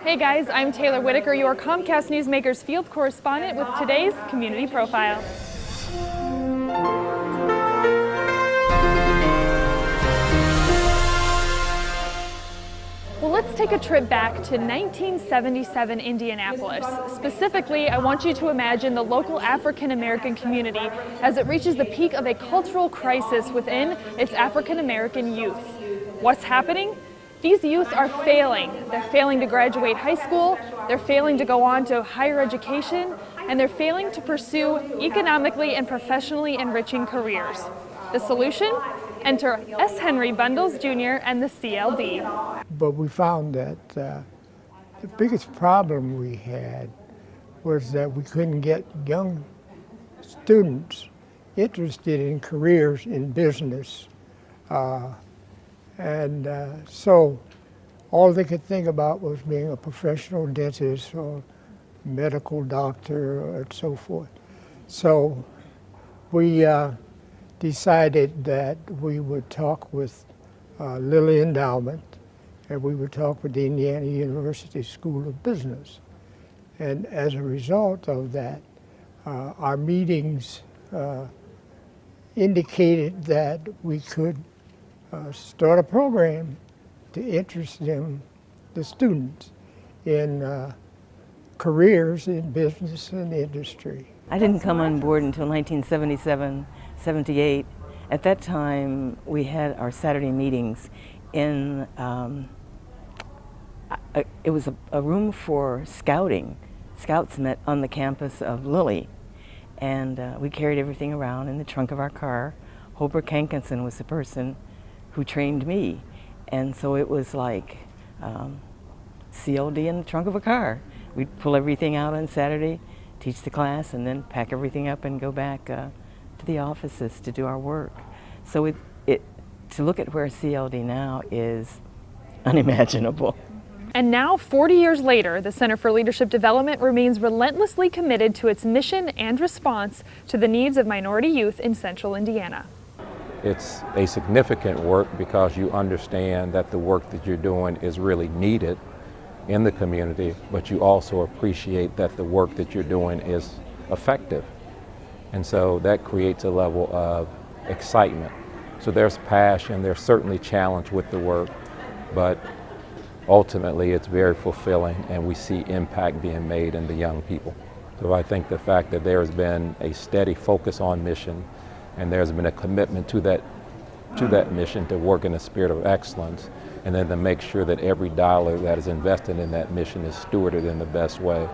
Hey guys, I'm Taylor Whitaker, your Comcast Newsmakers field correspondent with today's Community Profile. Well, let's take a trip back to 1977 Indianapolis. Specifically, I want you to imagine the local African American community as it reaches the peak of a cultural crisis within its African American youth. What's happening? These youths are failing. They're failing to graduate high school, they're failing to go on to higher education, and they're failing to pursue economically and professionally enriching careers. The solution? Enter S. Henry Bundles Jr. and the CLD. But we found that the biggest problem we had was that we couldn't get young students interested in careers in business. So all they could think about was being a professional dentist or medical doctor and so forth. So we decided that we would talk with Lilly Endowment, and we would talk with the Indiana University School of Business. And as a result of that, our meetings indicated that we could start a program to interest them, the students, in careers in business and industry. I didn't come on board until 1977, 78. At that time, we had our Saturday meetings in, it was a room for scouting. Scouts met on the campus of Lilly, and we carried everything around in the trunk of our car. Holbrook Hankinson was the person who trained me, and so it was like CLD in the trunk of a car. We'd pull everything out on Saturday, teach the class, and then pack everything up and go back to the offices to do our work. So to look at where CLD now is unimaginable. And now, 40 years later, the Center for Leadership Development remains relentlessly committed to its mission and response to the needs of minority youth in central Indiana. It's a significant work because you understand that the work that you're doing is really needed in the community, but you also appreciate that the work that you're doing is effective. And so that creates a level of excitement. So there's passion, there's certainly challenge with the work, but ultimately it's very fulfilling and we see impact being made in the young people. So I think the fact that there has been a steady focus on mission and there's been a commitment to that mission to work in a spirit of excellence, and then to make sure that every dollar that is invested in that mission is stewarded in the best way.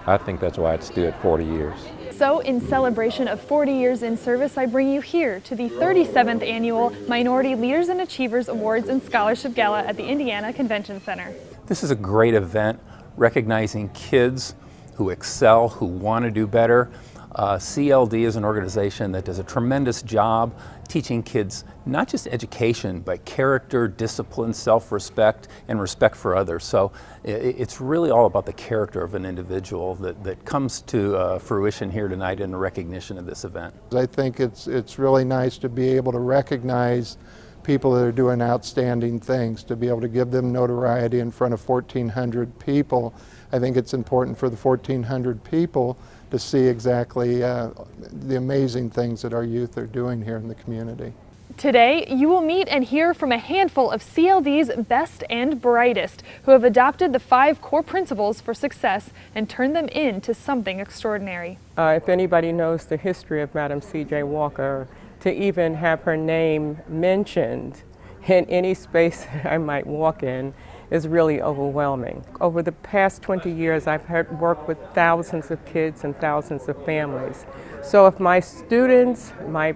I think that's why it stood 40 years. So in celebration of 40 years in service, I bring you here to the 37th Annual Minority Leaders and Achievers Awards and Scholarship Gala at the Indiana Convention Center. This is a great event recognizing kids who excel, who want to do better. CLD is an organization that does a tremendous job teaching kids not just education, but character, discipline, self-respect, and respect for others. So it's really all about the character of an individual that comes to fruition here tonight in the recognition of this event. I think it's really nice to be able to recognize people that are doing outstanding things, to be able to give them notoriety in front of 1,400 people. I think it's important for the 1,400 people to see exactly the amazing things that our youth are doing here in the community. Today, you will meet and hear from a handful of CLD's best and brightest who have adopted the 5 core principles for success and turned them into something extraordinary. If anybody knows the history of Madam C.J. Walker, to even have her name mentioned in any space that I might walk in is really overwhelming. Over the past 20 years, I've worked with thousands of kids and thousands of families. So if my students, my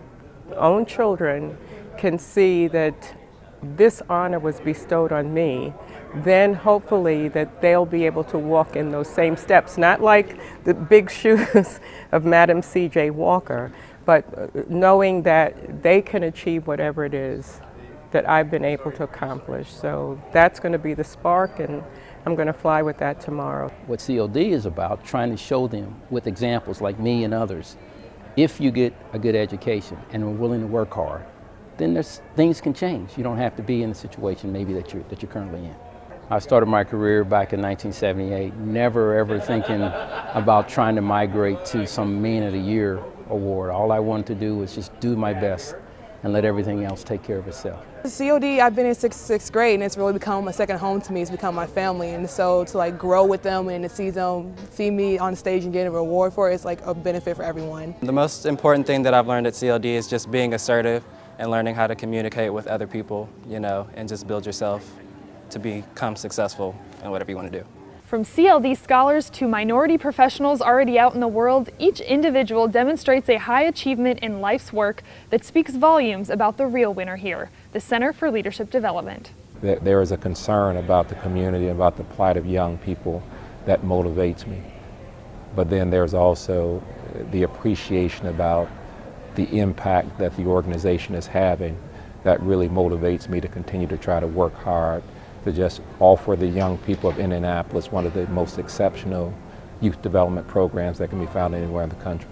own children, can see that this honor was bestowed on me, then hopefully that they'll be able to walk in those same steps, not like the big shoes of Madam C.J. Walker, but knowing that they can achieve whatever it is that I've been able to accomplish. So that's going to be the spark, and I'm going to fly with that tomorrow. What CLD is about, trying to show them with examples like me and others, if you get a good education and are willing to work hard, then things can change. You don't have to be in the situation maybe that you're currently in. I started my career back in 1978, never ever thinking about trying to migrate to some Man of the Year award. All I wanted to do was just do my best and let everything else take care of itself. COD, I've been in sixth grade, and it's really become a second home to me. It's become my family, and so to like grow with them and to see me on stage and get a reward for it, it's like a benefit for everyone. The most important thing that I've learned at CLD is just being assertive and learning how to communicate with other people, you know, and just build yourself to become successful in whatever you want to do. From CLD scholars to minority professionals already out in the world, each individual demonstrates a high achievement in life's work that speaks volumes about the real winner here, the Center for Leadership Development. There is a concern about the community, about the plight of young people that motivates me. But then there's also the appreciation about the impact that the organization is having that really motivates me to continue to try to work hard to just offer the young people of Indianapolis one of the most exceptional youth development programs that can be found anywhere in the country.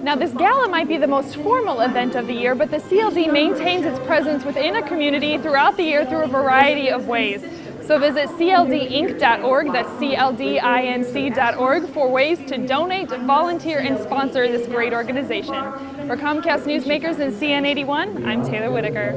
Now, this gala might be the most formal event of the year, but the CLD maintains its presence within a community throughout the year through a variety of ways. So visit cldinc.org, that's cldinc.org, for ways to donate, volunteer, and sponsor this great organization. For Comcast Newsmakers and CN81, I'm Taylor Whitaker.